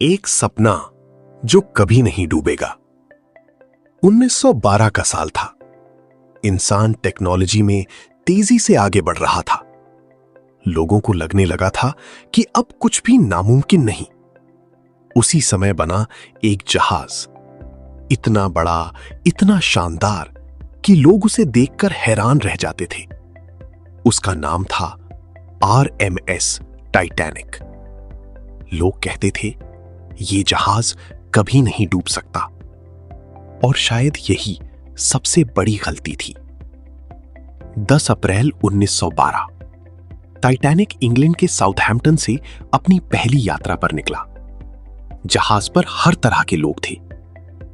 एक सपना जो कभी नहीं डूबेगा। 1912 का साल था। इंसान टेक्नोलॉजी में तेजी से आगे बढ़ रहा था। लोगों को लगने लगा था कि अब कुछ भी नामुमकिन नहीं। उसी समय बना एक जहाज, इतना बड़ा, इतना शानदार कि लोग उसे देखकर हैरान रह जाते थे। उसका नाम था RMS टाइटैनिक। लोग कहते थे ये जहाज कभी नहीं डूब सकता, और शायद यही सबसे बड़ी गलती थी। 10 अप्रैल 1912 टाइटैनिक इंग्लैंड के साउथहैम्पटन से अपनी पहली यात्रा पर निकला। जहाज पर हर तरह के लोग थे।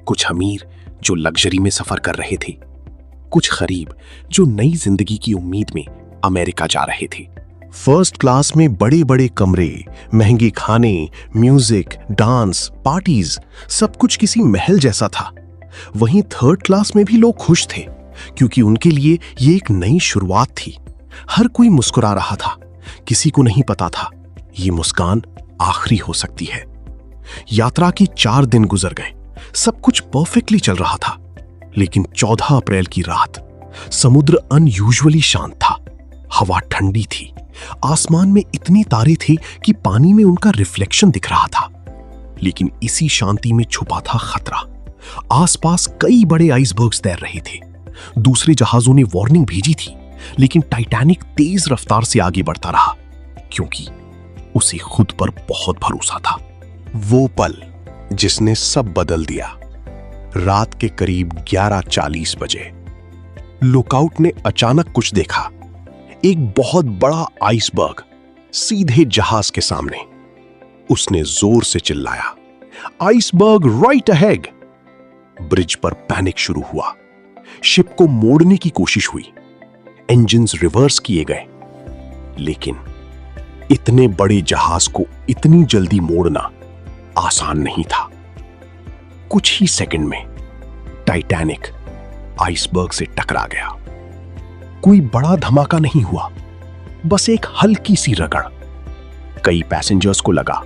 कुछ अमीर जो लग्जरी में सफर कर रहे थे, कुछ गरीब जो नई जिंदगी की उम्मीद में अमेरिका जा रहे थे। फर्स्ट क्लास में बड़े बड़े कमरे, महंगे खाने, म्यूजिक, डांस, पार्टीज, सब कुछ किसी महल जैसा था। वहीं थर्ड क्लास में भी लोग खुश थे, क्योंकि उनके लिए ये एक नई शुरुआत थी। हर कोई मुस्कुरा रहा था। किसी को नहीं पता था ये मुस्कान आखिरी हो सकती है। यात्रा की 4 दिन गुजर गए। सब कुछ परफेक्टली चल रहा था, लेकिन 14 अप्रैल की रात समुद्र अनयूजुअली शांत था। हवा ठंडी थी। आसमान में इतने तारे थे कि पानी में उनका रिफ्लेक्शन दिख रहा था। लेकिन इसी शांति में छुपा था खतरा। आसपास कई बड़े आइसबर्ग्स तैर रहे थे। दूसरे जहाजों ने वार्निंग भेजी थी, लेकिन टाइटैनिक तेज रफ्तार से आगे बढ़ता रहा, क्योंकि उसे खुद पर बहुत भरोसा था। वो पल जिसने सब बदल दिया। रात के करीब 11:40 बजे लुकआउट ने अचानक कुछ देखा। एक बहुत बड़ा आइसबर्ग सीधे जहाज के सामने। उसने जोर से चिल्लाया, आइसबर्ग राइट अहेड। ब्रिज पर पैनिक शुरू हुआ। शिप को मोड़ने की कोशिश हुई। इंजन्स रिवर्स किए गए, लेकिन इतने बड़े जहाज को इतनी जल्दी मोड़ना आसान नहीं था। कुछ ही सेकंड में टाइटैनिक आइसबर्ग से टकरा गया। कोई बड़ा धमाका नहीं हुआ, बस एक हल्की सी रगड़। कई पैसेंजर्स को लगा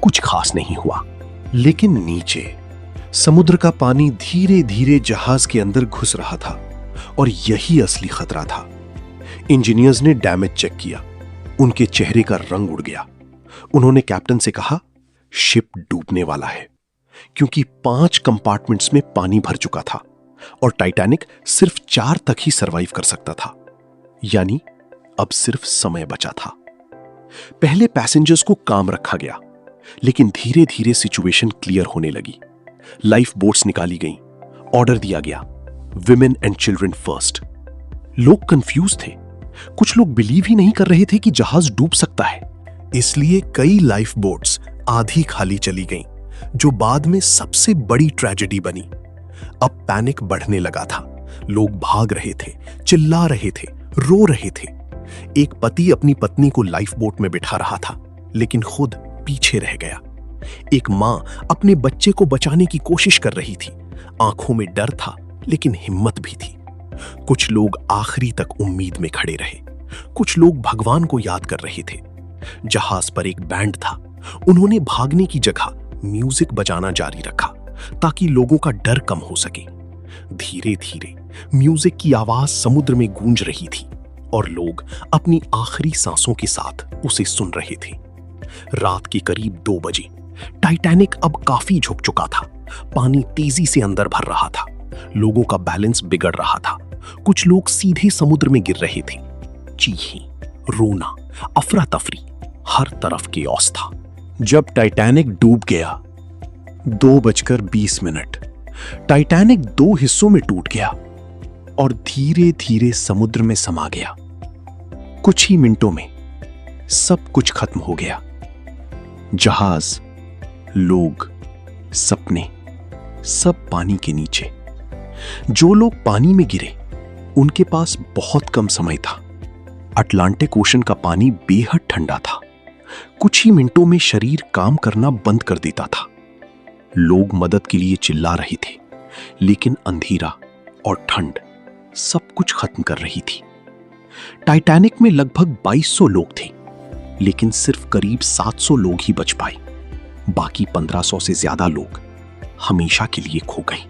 कुछ खास नहीं हुआ, लेकिन नीचे समुद्र का पानी धीरे धीरे जहाज के अंदर घुस रहा था, और यही असली खतरा था। इंजीनियर्स ने डैमेज चेक किया। उनके चेहरे का रंग उड़ गया। उन्होंने कैप्टन से कहा, शिप डूबने वाला है, क्योंकि 5 कंपार्टमेंट्स में पानी भर चुका था और टाइटैनिक सिर्फ 4 तक ही सरवाइव कर सकता था। यानी अब सिर्फ समय बचा था। पहले पैसेंजर्स को काम रखा गया, लेकिन धीरे धीरे सिचुएशन क्लियर होने लगी। लाइफ बोट्स निकाली गईं। ऑर्डर दिया गया, विमेन एंड चिल्ड्रन फर्स्ट। लोग कंफ्यूज थे। कुछ लोग बिलीव ही नहीं कर रहे थे कि जहाज डूब सकता है। इसलिए कई लाइफ बोट्स आधी खाली चली गईं, जो बाद में सबसे बड़ी ट्रेजेडी बनी। अब पैनिक बढ़ने लगा था। लोग भाग रहे थे, चिल्ला रहे थे, रो रहे थे। एक पति अपनी पत्नी को लाइफ बोट में बिठा रहा था, लेकिन खुद पीछे रह गया। एक मां अपने बच्चे को बचाने की कोशिश कर रही थी। आंखों में डर था, लेकिन हिम्मत भी थी। कुछ लोग आखिरी तक उम्मीद में खड़े रहे। कुछ लोग भगवान को याद कर रहे थे। जहाज पर एक बैंड था। उन्होंने भागने की जगह म्यूजिक बजाना जारी रखा, ताकि लोगों का डर कम हो सके। धीरे धीरे म्यूजिक की आवाज समुद्र में गूंज रही थी, और लोग अपनी आखिरी सांसों के साथ उसे सुन रहे थे। रात के करीब 2 बजे टाइटैनिक अब काफी झुक चुका था। पानी तेजी से अंदर भर रहा था। लोगों का बैलेंस बिगड़ रहा था। कुछ लोग सीधे समुद्र में गिर रहे थे। चीखें, रोना, अफरा तफरी, हर तरफ केओस था। जब टाइटैनिक डूब गया, 2:20 टाइटैनिक 2 हिस्सों में टूट गया और धीरे धीरे समुद्र में समा गया। कुछ ही मिनटों में सब कुछ खत्म हो गया। जहाज, लोग, सपने, सब पानी के नीचे। जो लोग पानी में गिरे, उनके पास बहुत कम समय था। अटलांटिक ओशन का पानी बेहद ठंडा था। कुछ ही मिनटों में शरीर काम करना बंद कर देता था। लोग मदद के लिए चिल्ला रहे थे, लेकिन अंधेरा और ठंड सब कुछ खत्म कर रही थी। टाइटैनिक में लगभग 2200 लोग थे, लेकिन सिर्फ करीब 700 लोग ही बच पाए। बाकी 1500 से ज्यादा लोग हमेशा के लिए खो गए।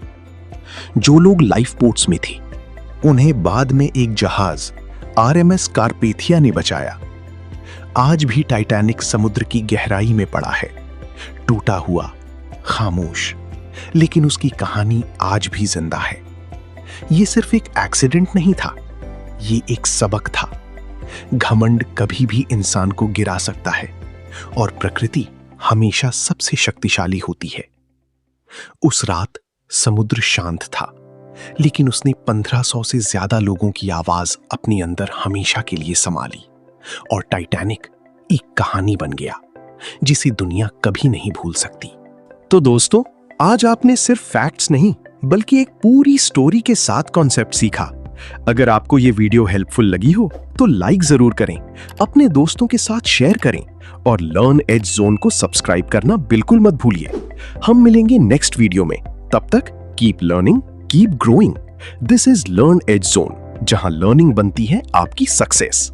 जो लोग लाइफ बोट्स में थे उन्हें बाद में एक जहाज RMS कारपेथिया ने बचाया। आज भी टाइटैनिक समुद्र की गहराई में पड़ा है, टूटा हुआ, खामोश, लेकिन उसकी कहानी आज भी जिंदा है। यह सिर्फ एक एक्सीडेंट नहीं था, ये एक सबक था। घमंड कभी भी इंसान को गिरा सकता है और प्रकृति हमेशा सबसे शक्तिशाली होती है। उस रात समुद्र शांत था, लेकिन उसने 1500 से ज्यादा लोगों की आवाज अपने अंदर हमेशा के लिए समा ली और टाइटैनिक एक कहानी बन गया जिसे दुनिया कभी नहीं भूल सकती। तो दोस्तों, आज आपने सिर्फ फैक्ट्स नहीं बल्कि एक पूरी स्टोरी के साथ कॉन्सेप्ट सीखा। अगर आपको यह वीडियो हेल्पफुल लगी हो तो लाइक जरूर करें, अपने दोस्तों के साथ शेयर करें और लर्न एज जोन को सब्सक्राइब करना बिल्कुल मत भूलिए। हम मिलेंगे नेक्स्ट वीडियो में। तब तक keep learning, keep growing. This is learn edge zone, जहां लर्निंग बनती है आपकी सक्सेस।